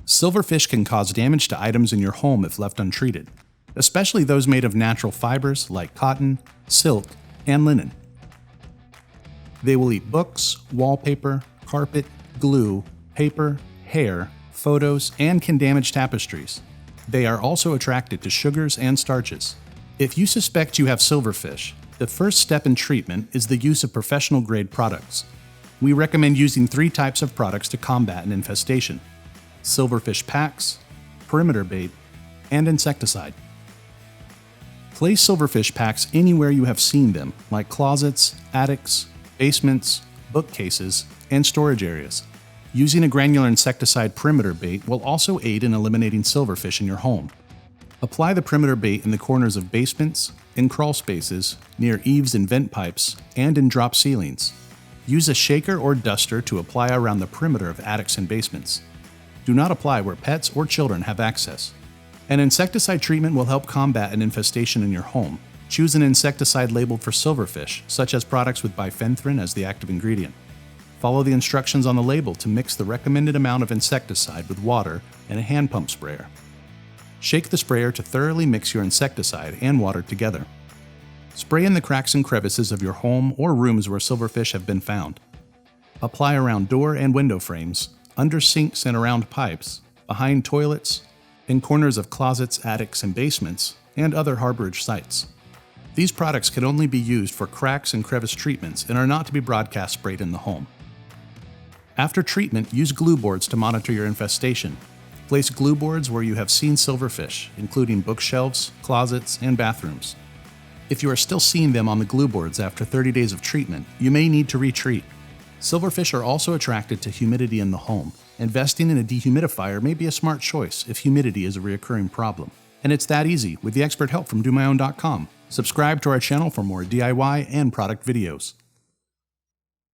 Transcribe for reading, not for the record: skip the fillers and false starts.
Silverfish can cause damage to items in your home if left untreated, especially those made of natural fibers like cotton, silk, and linen. They will eat books, wallpaper, carpet, glue, paper, hair, photos, and can damage tapestries. They are also attracted to sugars and starches. If you suspect you have silverfish, the first step in treatment is the use of professional-grade products. We recommend using 3 types of products to combat an infestation: Silverfish Packs, perimeter bait, and insecticide. Place silverfish packs anywhere you have seen them, like closets, attics, basements, bookcases, and storage areas. Using a granular insecticide perimeter bait will also aid in eliminating silverfish in your home. Apply the perimeter bait in the corners of basements, in crawl spaces, near eaves and vent pipes, and in drop ceilings. Use a shaker or duster to apply around the perimeter of attics and basements. Do not apply where pets or children have access. An insecticide treatment will help combat an infestation in your home. Choose an insecticide labeled for silverfish, such as products with bifenthrin as the active ingredient. Follow the instructions on the label to mix the recommended amount of insecticide with water and a hand pump sprayer. Shake the sprayer to thoroughly mix your insecticide and water together. Spray in the cracks and crevices of your home or rooms where silverfish have been found. Apply around door and window frames, under sinks and around pipes, behind toilets, in corners of closets, attics, and basements, and other harborage sites. These products can only be used for cracks and crevice treatments and are not to be broadcast sprayed in the home. After treatment, use glue boards to monitor your infestation. Place glue boards where you have seen silverfish, including bookshelves, closets, and bathrooms. If you are still seeing them on the glue boards after 30 days of treatment, you may need to retreat. Silverfish are also attracted to humidity in the home. Investing in a dehumidifier may be a smart choice if humidity is a recurring problem. And it's that easy with the expert help from DoMyOwn.com. Subscribe to our channel for more DIY and product videos.